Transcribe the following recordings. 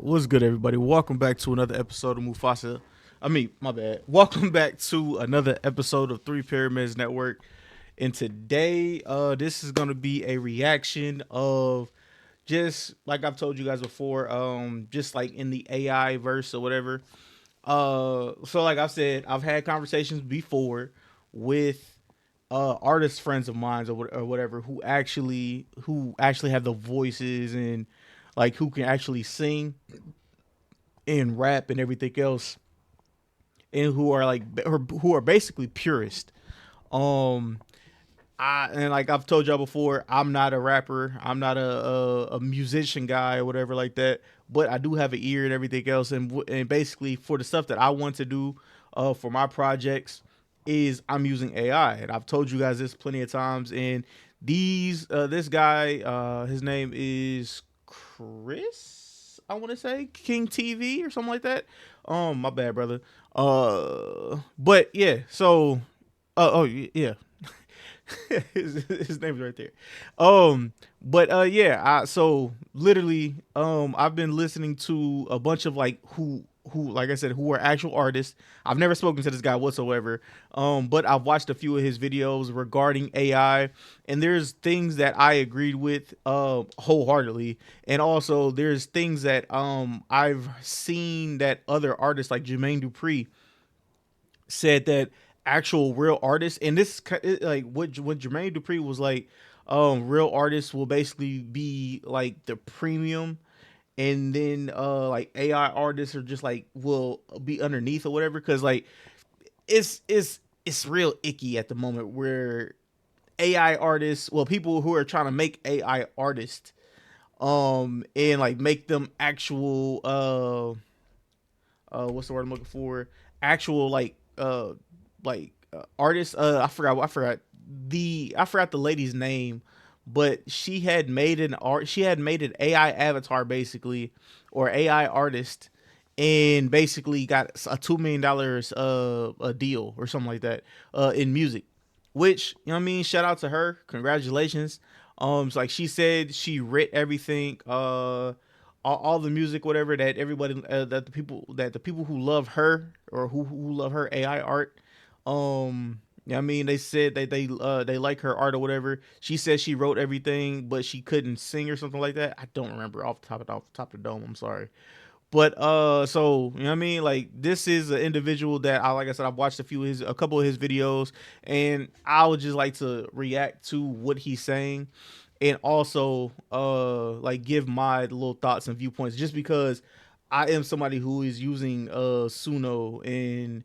What's good, everybody? Welcome back to another episode of Mufasa. My bad. Welcome back to another episode of Three Pyramids Network. And today, this is gonna be a reaction of just like I've told you guys before, just like in the AI verse or whatever. So like I've said, I've had conversations before with artist friends of mine or whatever who actually have the voices and like who can actually sing and rap and everything else, and who are basically purist. Um, and like I've told y'all before, I'm not a rapper. I'm not a musician guy or whatever like that. But I do have an ear and everything else, and basically for the stuff that I want to do, for my projects, is I'm using AI, and I've told you guys this plenty of times. And this guy, his name is Chris. I want to say King TV or something like that. My bad, brother. But yeah. So, yeah. his name's right there. So literally, I've been listening to a bunch of like who like I said who are actual artists. I've never spoken to this guy whatsoever. But I've watched a few of his videos regarding AI, and there's things that I agreed with wholeheartedly, and also there's things that I've seen that other artists like Jermaine Dupri said that actual real artists, and like what Jermaine Dupri was like, real artists will basically be like the premium, and then like AI artists are just like will be underneath or whatever, because like it's real icky at the moment where AI artists, well, people who are trying to make AI artists, and like make them actual what's the word I'm looking for, actual artists. I forgot the lady's name, but she had made an AI avatar basically, or AI artist, and basically got a $2 million a deal or something like that, in music. Which, you know what I mean, shout out to her, congratulations. It's like she said she writ everything, all the music, whatever, that everybody, that the people who love her, or who love her AI art, I mean, they said that they like her art or whatever. She said she wrote everything, but she couldn't sing or something like that. I don't remember off the dome. I'm sorry. But so you know what I mean, like this is an individual that like I said, I've watched a couple of his videos, and I would just like to react to what he's saying, and also like give my little thoughts and viewpoints, just because I am somebody who is using Suno, and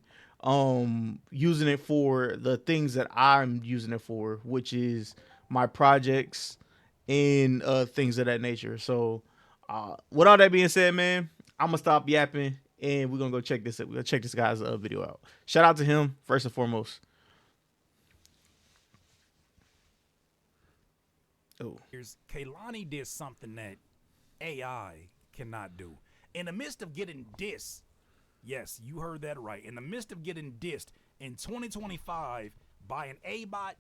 using it for the things that I'm using it for, which is my projects and things of that nature. So with all that being said, man, I'm gonna stop yapping, and we're gonna go check this. We're gonna check this guy's video out. Shout out to him first and foremost. Oh, Here's Kehlani did something that AI cannot do. In the midst of getting dissed, yes, you heard that right. In the midst of getting dissed in 2025 by an a bot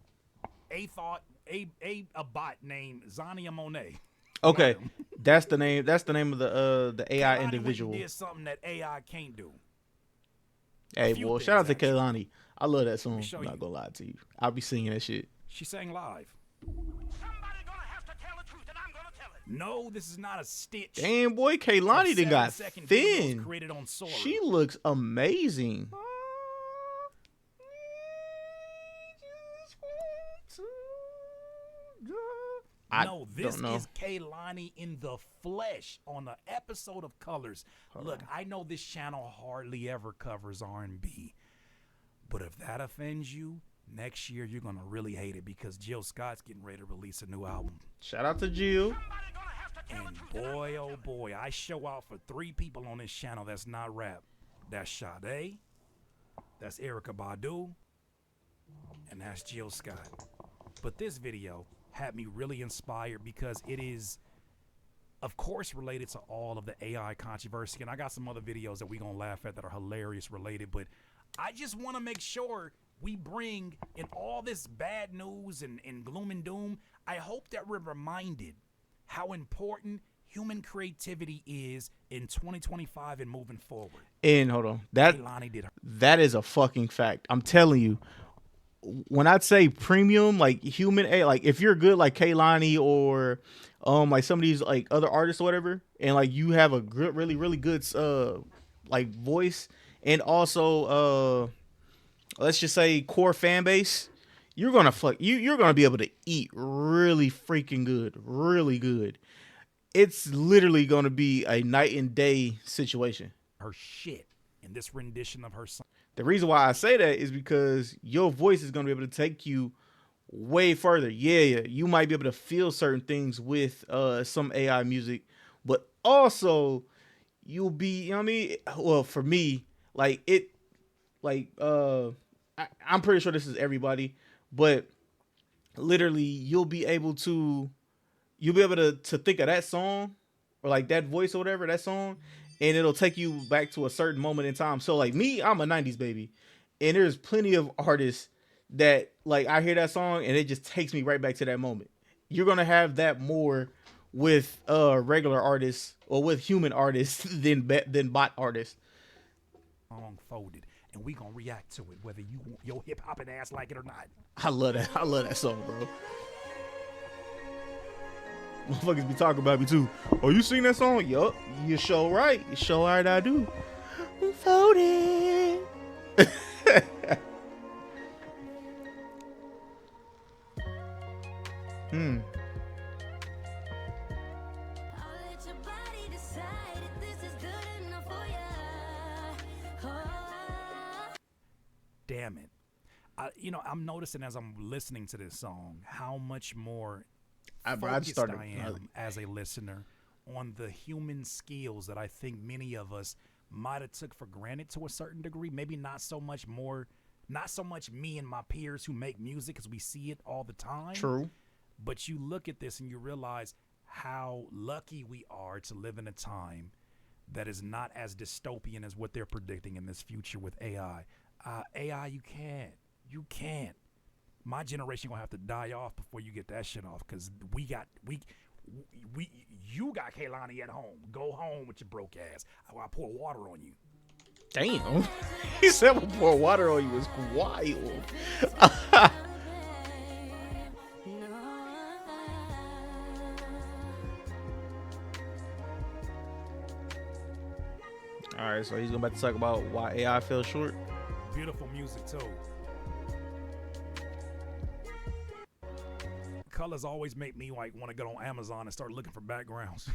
named Zania Monet. okay, that's the name. That's the name of the AI Kehlani went and individual. did something that AI can't do. Hey, Few well, shout out things, to actually. Kehlani. I love that Let me song. show I'm not you. gonna lie to you. I'll be singing that shit. She sang live. Somebody gonna have to tell the truth, and I'm gonna tell it. No, this is not a stitch. Damn, boy, Of Kehlani done got 7-second videos thin. created on Sora. She looks amazing. No, this don't know. is Kehlani in the flesh on the episode of Colors. Look, I know this channel hardly ever covers R&B, but if that offends you, next year you're gonna really hate it, because Jill Scott's getting ready to release a new album. Shout out to Jill. Somebody gonna have to tell And the truth. boy, oh boy, I show out for 3 people on this channel that's not rap. That's Sade, that's Erykah Badu, and that's Jill Scott. But this video had me really inspired because it is, of course, related to all of the AI controversy. And I got some other videos that we're going to laugh at that are hilarious related. But I just want to make sure we bring in all this bad news and gloom and doom. I hope that we're reminded how important human creativity is in 2025 and moving forward. And hold on, that is a fucking fact. I'm telling you. When I say premium, like human A, like if you're good like Kehlani or like some of these like other artists or whatever, and like you have a good, really good like voice, and also let's just say core fan base, you're gonna be able to eat really freaking good, really good. It's literally gonna be a night and day situation. Her shit in this rendition of her song. The reason why I say that is because your voice is going to be able to take you way further. Yeah, you might be able to feel certain things with some AI music, but also you'll be, you know what I mean? Well, for me, like I'm pretty sure this is everybody, but literally you'll be able to think of that song or like that voice or whatever, that song, and it'll take you back to a certain moment in time. So like me, I'm a 90s baby. And there's plenty of artists that like I hear that song and it just takes me right back to that moment. You're gonna have that more with regular artists or with human artists than bot artists. Song folded, and we gonna react to it whether you your hip hopping ass like it or not. I love that. I love that song, bro. Motherfuckers be talking about me too. Oh, you sing that song? Yup. You show right. You show right I do. I'm folded. Damn it. I'm noticing as I'm listening to this song how much more focused I am as a listener on the human skills that I think many of us might have took for granted to a certain degree. Maybe not so much me and my peers who make music because we see it all the time. True. But you look at this and you realize how lucky we are to live in a time that is not as dystopian as what they're predicting in this future with AI. AI, you can't. My generation gonna have to die off before you get that shit off, because you got Kehlani at home. Go home with your broke ass. I pour water on you. Damn. He said we'll pour water on you. It's wild. All right, so he's about to talk about why AI fell short. Beautiful music too. Colors always make me like want to go on Amazon and start looking for backgrounds.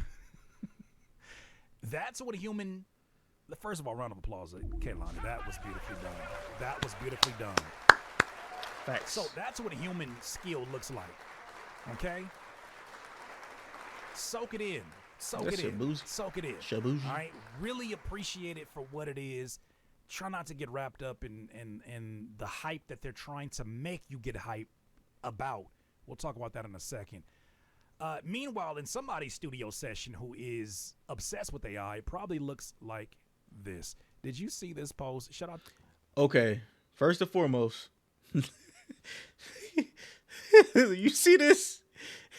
That's what a human. First of all, round of applause, Kehlani. That was beautifully done. Facts. So that's what a human skill looks like. Okay. Soak it in. Soak it in. Shabuji. All right. Really appreciate it for what it is. Try not to get wrapped up in the hype that they're trying to make you get hype about. We'll talk about that in a second. Meanwhile, in somebody's studio session who is obsessed with AI, it probably looks like this. Did you see this post? Shout out. Okay. First and foremost, you see this?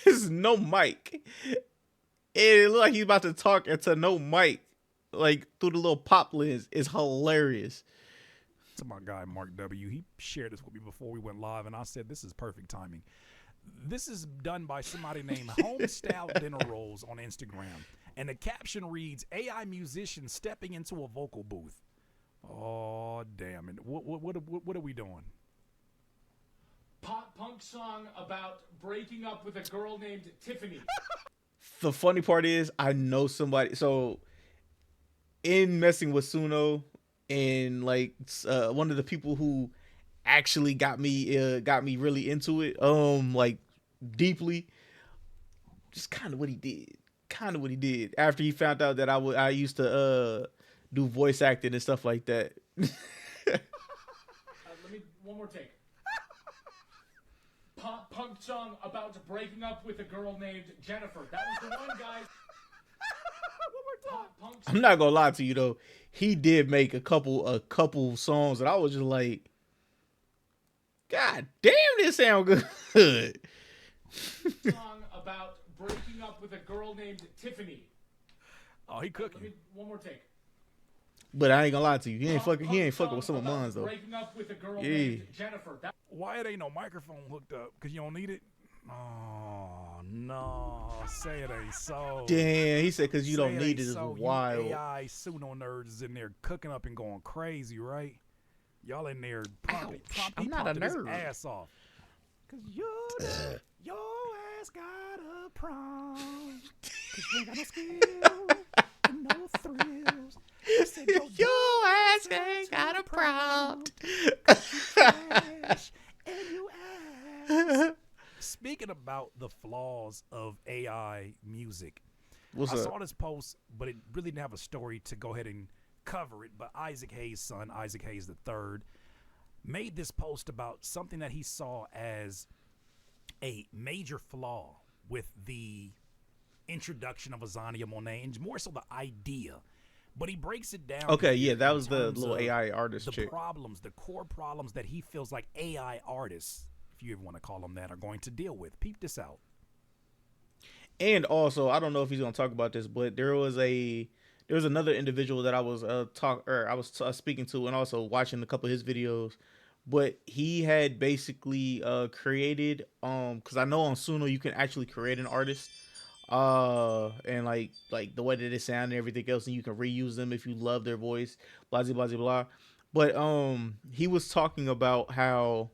There's no mic. It looks like he's about to talk into no mic, like through the little pop lens. It's hilarious. To my guy Mark W. He shared this with me before we went live, and I said this is perfect timing. This is done by somebody named Homestyle Dinner Rolls on Instagram, and the caption reads, "AI musician stepping into a vocal booth." Oh damn it! What are we doing? Pop punk song about breaking up with a girl named Tiffany. The funny part is, I know somebody. So, in messing with Suno, and like one of the people who actually got me really into it, like deeply, just kind of what he did after he found out that I used to do voice acting and stuff like that. Let me one more take. Pop punk song about breaking up with a girl named Jennifer. That was the one, guys. Pop punk I'm not gonna lie to you though, he did make a couple songs that I was just like, God damn, this sound good. song about breaking up with with a girl named Tiffany. Oh, he Let cooking. me one more take. But I ain't gonna lie to you. He ain't fucking with some of About mine though. breaking up with a girl Yeah. named Jennifer. Why it ain't no microphone hooked up? Because you don't need it? Oh, no. Say it ain't so. Damn, he said because you don't Say need ain't it is so. wild. You AI pseudo nerds is in there cooking up and going crazy, right? Y'all in there pumping I'm not a his nerd. ass off. Because your ass got a prom. Because you ain't got no skills and no thrills. I said, Your ass ain't got a prompt. trash and you ass. Speaking about the flaws of AI music, What's I up? saw this post, but it really didn't have a story to go ahead and cover it. But Isaac Hayes' son, Isaac Hayes III, made this post about something that he saw as a major flaw with the introduction of Azania Monet, and more so the idea. But he breaks it down. Okay, here yeah, that in was the terms little of AI artist the chick. problems, the core problems that he feels like AI artists, if you ever want to call them that, are going to deal with. Peep this out. And also, I don't know if he's gonna talk about this, but there was another individual that I was speaking to, and also watching a couple of his videos. But he had basically created because I know on Suno you can actually create an artist, and like the way that they sound and everything else, and you can reuse them if you love their voice, blah blah blah blah. But he was talking about how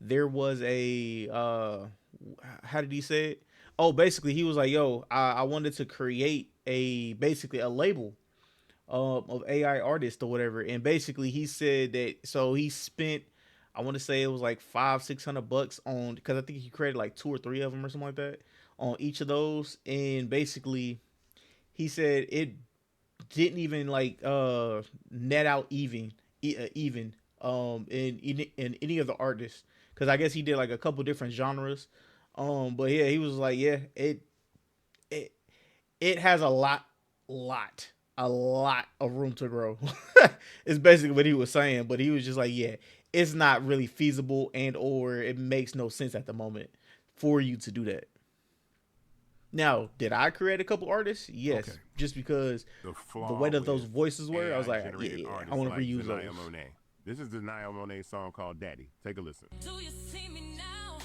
there was a how did he say it? Oh, basically he was like, "Yo, I wanted to create basically a label of AI artists or whatever." And basically he said that so he spent, I want to say it was like $500-600 on, because I think he created like two or three of them or something like that on each of those. And basically he said it didn't even like net out even in any of the artists, because I guess he did like a couple different genres. But yeah, he was like, yeah, it it has a lot of room to grow. It's basically what he was saying, but he was just like, yeah, it's not really feasible, and or it makes no sense at the moment for you to do that. Now, did I create a couple artists? Yes, Okay. just because The the flaw way that those with voices were, I was like, AI-generated yeah, I artists want to like reuse those. Zanaya Monet. This is the Zanaya Monet song called Daddy. Take a listen. Do you see me now?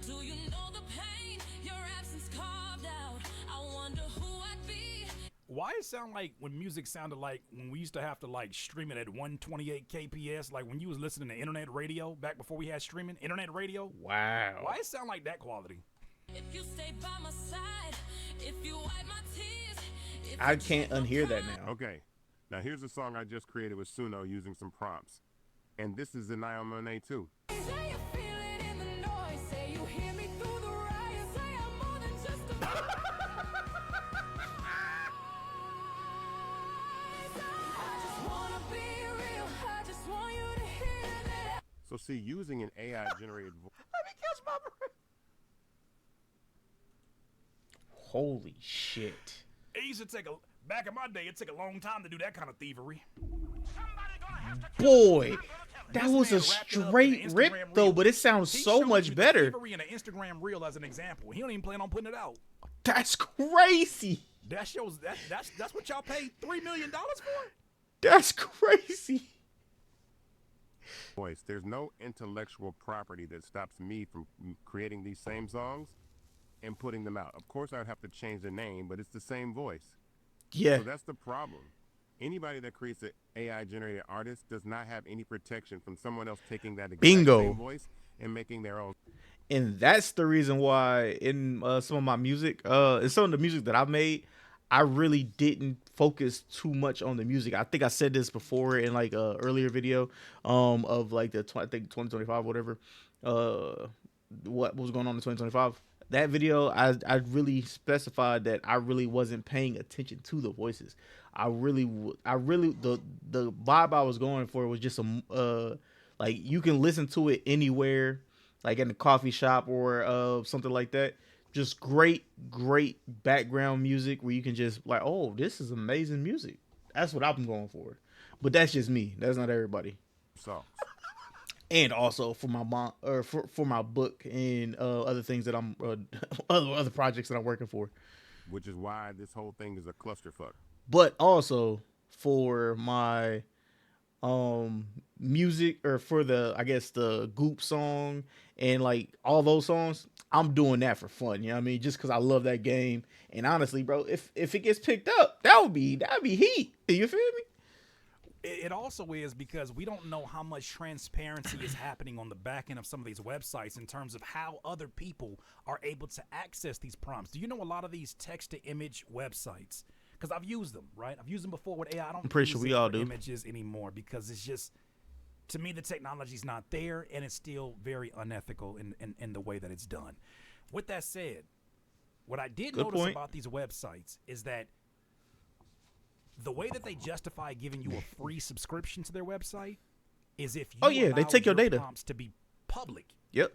Do you know the pain your absence carved out? I wonder who I'd be. Why it sound like when music sounded like when we used to have to like stream it at 128 kps, like when you was listening to internet radio back before we had streaming internet radio? Wow. Why it sound like that quality? If you stay by my side, if you wipe my tears, if I you can't check my unhear that pride. now. Okay, now here's a song I just created with Suno using some prompts. And this is Zanaya Monet too. Say you feel it in the noise, say you hear me through the riot, say I'm more than just a voice. I just wanna be real, I just want you to hear that. So see, using an AI-generated voice. Holy shit. It used to take back in my day, it took a long time to do that kind of thievery. Somebody gonna have to tell the Boy, truth. that This was a man wrapped it up in straight an rip Instagram though, reel. but it sounds He so showed much you the better. thievery in an Instagram reel as an example. He don't even plan on putting it out. That's crazy. That shows that's what y'all paid $3 million for? That's crazy. Voice. There's no intellectual property that stops me from creating these same songs and putting them out. Of course, I'd have to change the name, but it's the same voice. Yeah. So that's the problem. Anybody that creates an AI-generated artist does not have any protection from someone else taking that exact Bingo. same voice and making their own. And that's the reason why in some of my music, in some of the music that I've made, I really didn't focus too much on the music. I think I said this before in like a earlier video of like I think 2025 whatever, what was going on in 2025. That video, I really specified that I really wasn't paying attention to the voices. I really the vibe I was going for was just like you can listen to it anywhere, like in a coffee shop or something like that. Just great background music where you can just like, oh, this is amazing music. That's what I'm going for. But that's just me. That's not everybody. songs. And also for my mom or for my book and other things that I'm other projects that I'm working for. which is why this whole thing is a clusterfuck. But also for my music, or for the, I guess, the Goop song and like all those songs, I'm doing that for fun. You know what I mean? Just because I love that game. And honestly, bro, if it gets picked up, that'd be heat. You feel me? It also is because we don't know how much transparency is happening on the back end of some of these websites in terms of how other people are able to access these prompts. Do you know a lot of these text to image websites? Because I've used them, right? I've used them before with AI. I don't I'm pretty use sure we it all for do. images anymore because it's just, to me, the technology's not there and it's still very unethical in the way that it's done. With that said, what I did Good notice point. about these websites is that the way that they justify giving you a free subscription to their website is if you Oh, yeah, they allow take your data. prompts to be public, Yep.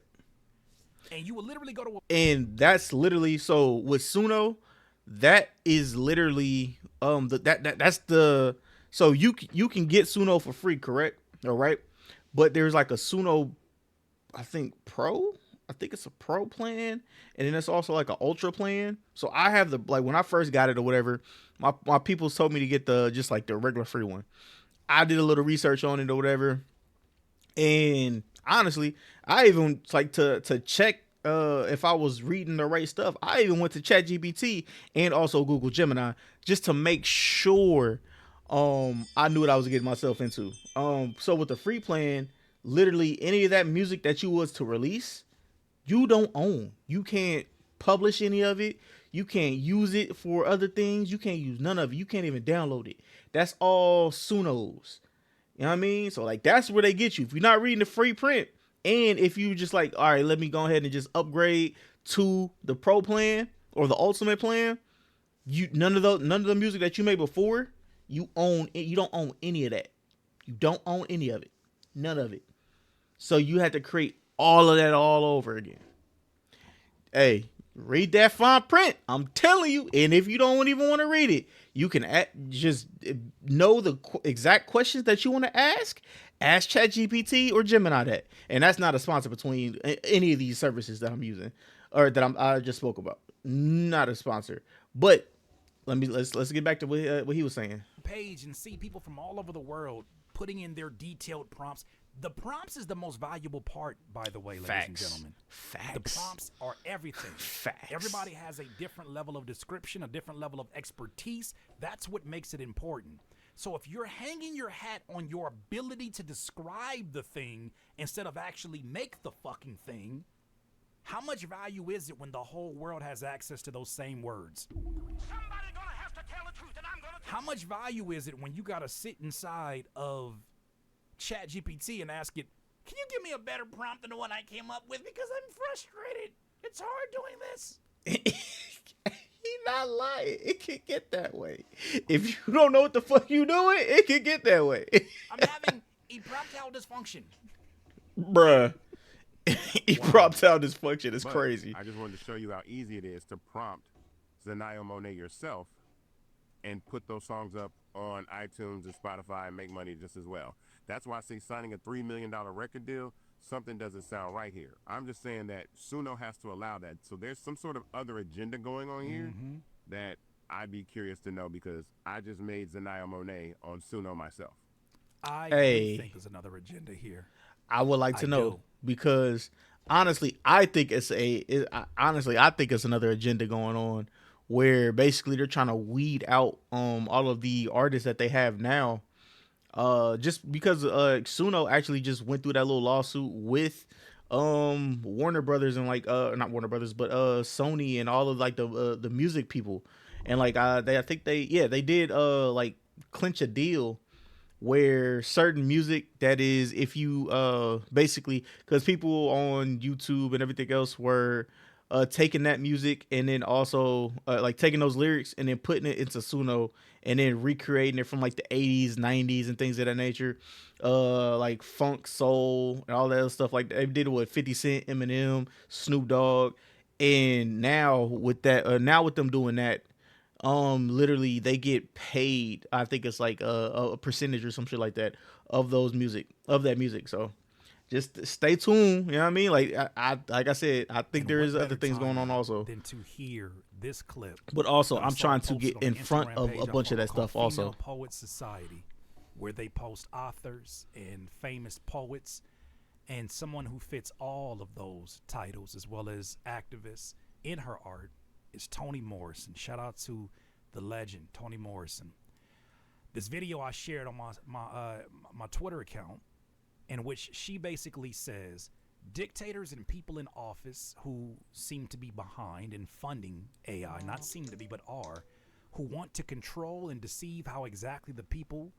and you will literally go to And that's literally, so with Suno, that is literally that's the, so you can get Suno for free, correct? All right. But there's like a Suno, I think Pro. I think it's a Pro plan, and then it's also like an Ultra plan. So I have the, like, when I first got it or whatever, my people told me to get the, just like the regular free one. I did a little research on it or whatever, and honestly, I even like to check if I was reading the right stuff. I even went to ChatGPT and also Google Gemini just to make sure I knew what I was getting myself into. So with the free plan, literally any of that music that you was to release, you don't own. You can't publish any of it. You can't use it for other things. You can't use none of it. You can't even download it. That's all Sunos. You know what I mean? So like that's where they get you. If you're not reading the free print, and if you just like, all right, let me go ahead and just upgrade to the pro plan or the ultimate plan, you none of the music that you made before, you own it. You don't own any of that. You don't own any of it. None of it. So you have to create all of that all over again. Hey, read that fine print. I'm telling you. And if you don't even want to read it, you can just know the exact questions that you want to ask. Ask ChatGPT or Gemini that. And that's not a sponsor between any of these services that I'm using or that I just spoke about. Not a sponsor. But let's get back to what he was saying. page and see people from all over the world putting in their detailed prompts. The prompts is the most valuable part, by the way, ladies and gentlemen. Facts. The prompts are everything. Facts. Everybody has a different level of description, a different level of expertise. That's what makes it important. So if you're hanging your hat on your ability to describe the thing instead of actually make the fucking thing, how much value is it when the whole world has access to those same words? Somebody gonna have to tell the truth, and I'm gonna tell How much value is it when you gotta sit inside of ChatGPT and ask it, can you give me a better prompt than the one I came up with because I'm frustrated? It's hard doing this. He not lying. It can get that way. If you don't know what the fuck you doing, it can get that way. I'm having erectile dysfunction. Bruh. Erectile dysfunction is But crazy. I just wanted to show you how easy it is to prompt Zanaya Monet yourself and put those songs up on iTunes and Spotify and make money just as well. That's why I say signing a $3 million record deal, something doesn't sound right here. I'm just saying that Suno has to allow that. So there's some sort of other agenda going on here that I'd be curious to know because I just made Zanaya Monet on Suno myself. I Hey. do think there's another agenda here. I would like to I know do. because honestly, I think it's another agenda going on where basically they're trying to weed out all of the artists that they have now. Just because Suno actually just went through that little lawsuit with Warner Brothers and like not Warner Brothers but Sony and all of like the music people, and like I think they did like clinch a deal where certain music that is, if you basically, because people on YouTube and everything else were taking that music and then also like taking those lyrics and then putting it into Suno and then recreating it from like the 80s 90s and things of that nature, like funk, soul, and all that other stuff. Like they did it with 50 Cent, Eminem, Snoop Dogg, and now with that now with them doing that, literally they get paid, I think it's like a percentage or some shit like that of that music. So just stay tuned. You know what I mean? Like I said, I think And there what is other better things going on timing also. than to hear this clip But also, that I I'm saw trying to posted get on in the front Instagram of page a I bunch of follow that called stuff also. Female Poets Society, where they post authors and famous poets and someone who fits all of those titles as well as activists in her art is Toni Morrison. Shout out to the legend Toni Morrison. This video I shared on my Twitter account, in which she basically says dictators and people in office who seem to be behind in funding AI, not seem to be, but are, who want to control and deceive how exactly the people,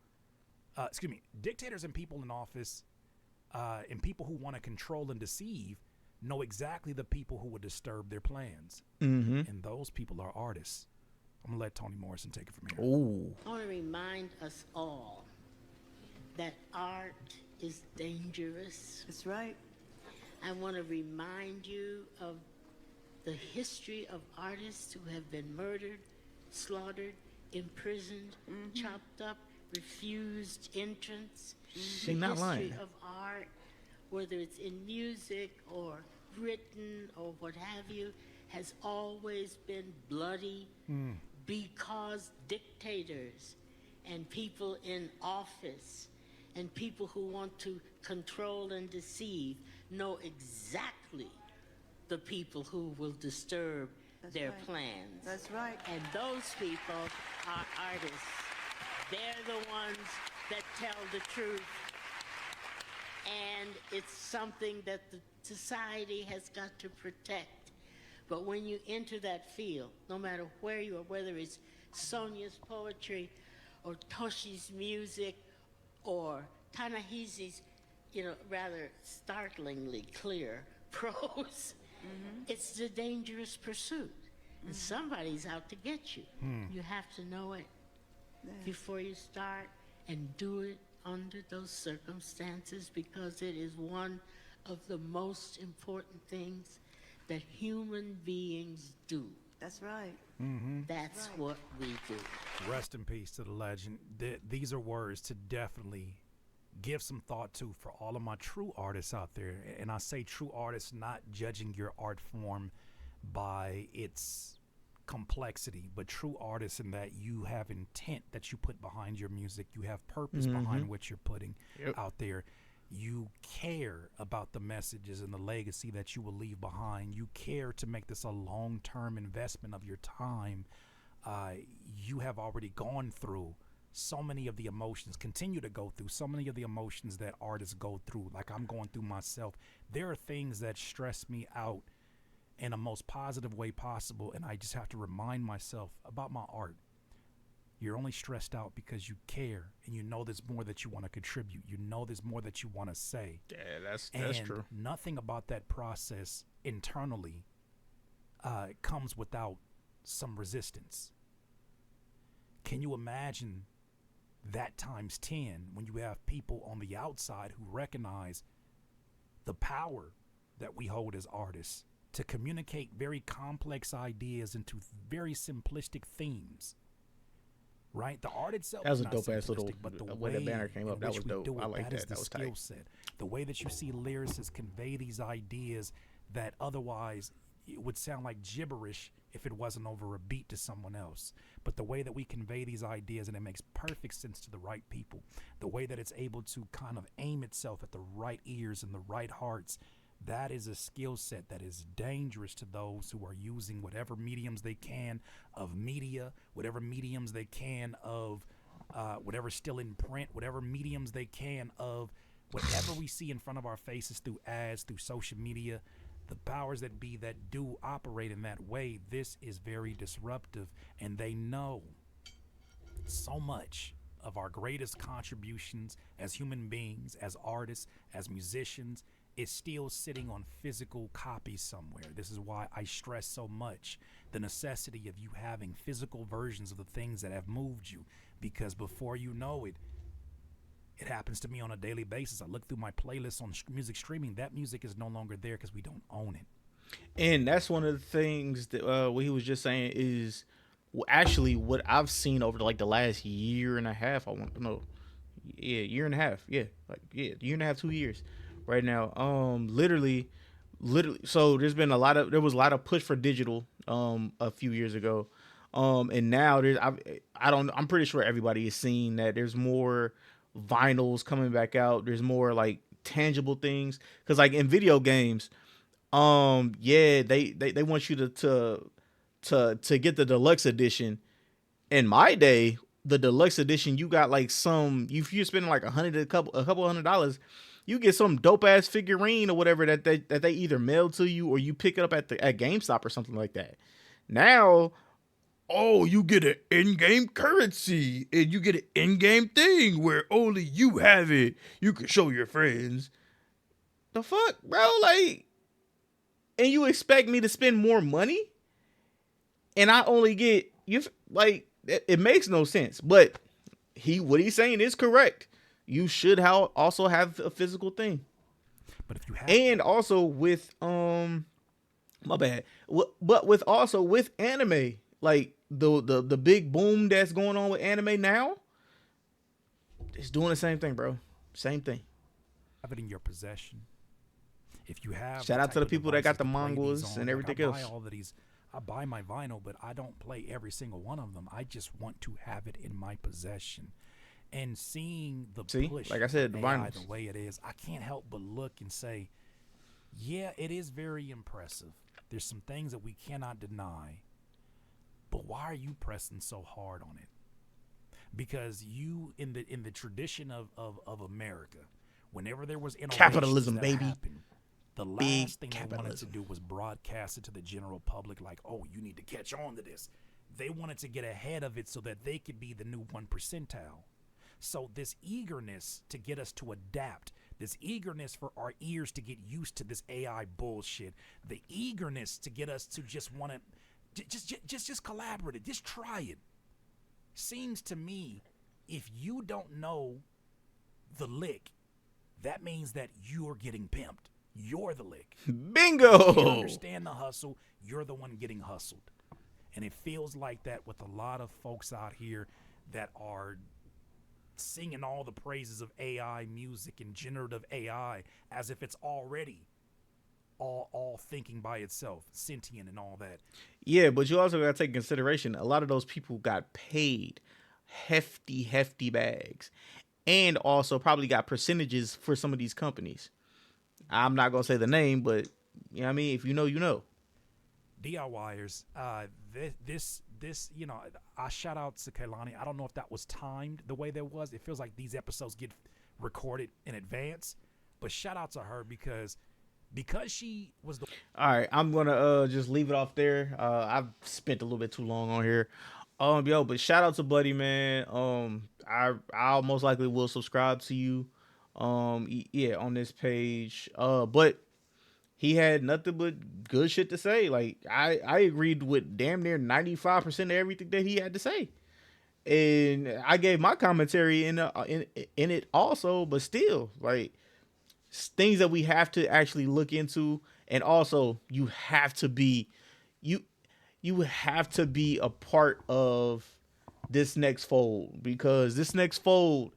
dictators and people in office and people who want to control and deceive know exactly the people who would disturb their plans. Mm-hmm. And those people are artists. I'm going to let Toni Morrison take it from here. Ooh. I want to remind us all that art is dangerous. That's right. I want to remind you of the history of artists who have been murdered, slaughtered, imprisoned, chopped up, refused entrance. She The not history lying. of art, whether it's in music or written or what have you, has always been bloody because dictators and people in office and people who want to control and deceive know exactly the people who will disturb That's their right. plans. That's right. And those people are artists. They're the ones that tell the truth. And it's something that the society has got to protect. But when you enter that field, no matter where you are, whether it's Sonia's poetry or Toshi's music or Ta-Nehisi's, rather startlingly clear prose, it's the dangerous pursuit. And somebody's out to get you. You have to know it before you start, and do it under those circumstances, because it is one of the most important things that human beings do. That's right. That's what we do. Rest in peace to the legend. These are words to definitely give some thought to for all of my true artists out there. And I say true artists, not judging your art form by its complexity, but true artists in that you have intent that you put behind your music. You have purpose behind what you're putting out there. You care about the messages and the legacy that you will leave behind. You care to make this a long-term investment of your time. You have already gone through so many of the emotions, continue to go through so many of the emotions that artists go through, like I'm going through myself. There are things that stress me out in a most positive way possible, and I just have to remind myself about my art. You're only stressed out because you care, and you know there's more that you want to contribute. You know there's more that you want to say. Yeah, that's And true. nothing about that process internally comes without some resistance. Can you imagine that times 10 when you have people on the outside who recognize the power that we hold as artists to communicate very complex ideas into very simplistic themes? Right, the art itself That was is a not dope-ass little- simplistic, but the way that banner came in up, that which was we dope. do I it, like is that. the That was skill tight. set. The way that you see lyricists convey these ideas that otherwise it would sound like gibberish if it wasn't over a beat to someone else. But the way that we convey these ideas, and it makes perfect sense to the right people, the way that it's able to kind of aim itself at the right ears and the right hearts, that is a skill set that is dangerous to those who are using whatever mediums they can of media, whatever mediums they can of whatever's still in print, whatever mediums they can of whatever we see in front of our faces through ads, through social media. The powers that be that do operate in that way, this is very disruptive, and they know so much of our greatest contributions as human beings, as artists, as musicians, is still sitting on physical copies somewhere. This is why I stress so much the necessity of you having physical versions of the things that have moved you, because before you know it, it happens to me on a daily basis. I look through my playlists on music streaming. That music is no longer there because we don't own it. And that's one of the things that what he was just saying is actually what I've seen over the last year and a half. Year and a half, year and a half, 2 years, right now. Literally. So there was a lot of push for digital a few years ago, and now I'm pretty sure everybody is seeing that there's more vinyls coming back out. There's more like tangible things because like in video games, yeah, they want you to get the deluxe edition. In my day, the deluxe edition, you got like some, if you're spending like a couple $100, you get some dope ass figurine or whatever that they either mail to you or you pick it up at GameStop or something like that. Now, oh, you get an in-game currency and you get an in-game thing where only you have it. You can show your friends. The fuck, bro? Like, and you expect me to spend more money, and I only get you like it makes no sense. But what he's saying is correct. You should also have a physical thing. But if you have, And also with my bad. But with anime, like the big boom that's going on with anime now, it's doing the same thing, bro. Same thing. have it in your possession. If you have, Shout out to the type of people that got the devices to play these mangas on, and like, everything I buy else. all of these. I buy my vinyl, but I don't play every single one of them. I just want to have it in my possession. And seeing the See, push like I said, of the AI vinyls. the way it is, I can't help but look and say, yeah, it is very impressive. There's some things that we cannot deny. But why are you pressing so hard on it? Because you, in the tradition of America, whenever there was innovations Capitalism, that baby. happened, the Big last thing they wanted to capitalism. do was broadcast it to the general public like, oh, you need to catch on to this. They wanted to get ahead of it so that they could be the new 1 percentile. So this eagerness to get us to adapt, this eagerness for our ears to get used to this AI bullshit, the eagerness to get us to just want to just collaborate it, just try it. Seems to me, if you don't know the lick, that means that you're getting pimped. You're the lick. You Bingo. understand the hustle, you're the one getting hustled. And it feels like that with a lot of folks out here that are singing all the praises of AI music and generative AI as if it's already all thinking by itself, sentient and all that. Yeah, but you also got to take in consideration a lot of those people got paid hefty bags and also probably got percentages for some of these companies. I'm not going to say the name, but you know what I mean? If you know, you know. DIYers, this, you know, I shout out to Kehlani. I don't know if that was timed the way that was. It feels like these episodes get recorded in advance, but shout out to her because she was the. All right, I'm going to just leave it off there. I've spent a little bit too long on here. Yo, but shout out to Buddy, man. I most likely will subscribe to you. Yeah, on this page. But he had nothing but good shit to say. Like I agreed with damn near 95% of everything that he had to say, and I gave my commentary in it also. But still, like things that we have to actually look into, and also you have to be you have to be a part of this next fold, because this next fold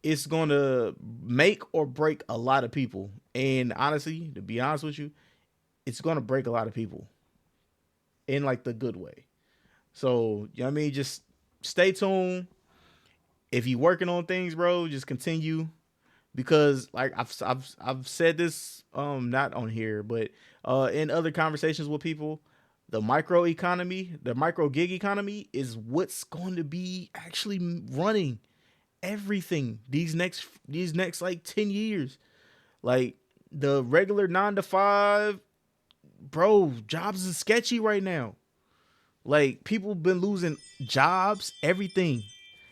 is going to make or break a lot of people. And honestly, to be honest with you, it's going to break a lot of people in like the good way. So, you know what I mean? Just stay tuned. If you're working on things, bro, just continue, because like I've said this not on here, but in other conversations with people, the micro gig economy is what's going to be actually running everything these next like 10 years. Like the regular 9 to 5, bro, jobs is sketchy right now. Like people been losing jobs, everything.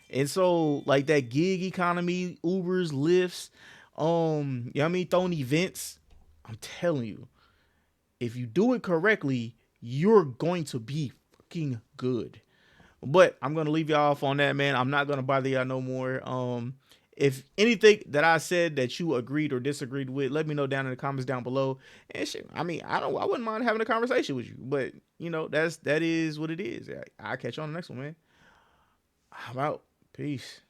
And so like that gig economy, Ubers, Lyfts, you know what I mean, throwing events, I'm telling you, if you do it correctly, you're going to be fucking good. But I'm gonna leave y'all off on that, man. I'm not gonna bother y'all no more. If anything that I said that you agreed or disagreed with, let me know down in the comments down below. And shit, I mean, I wouldn't mind having a conversation with you. But you know, that is what it is. I'll catch you on the next one, man. I'm out. Peace.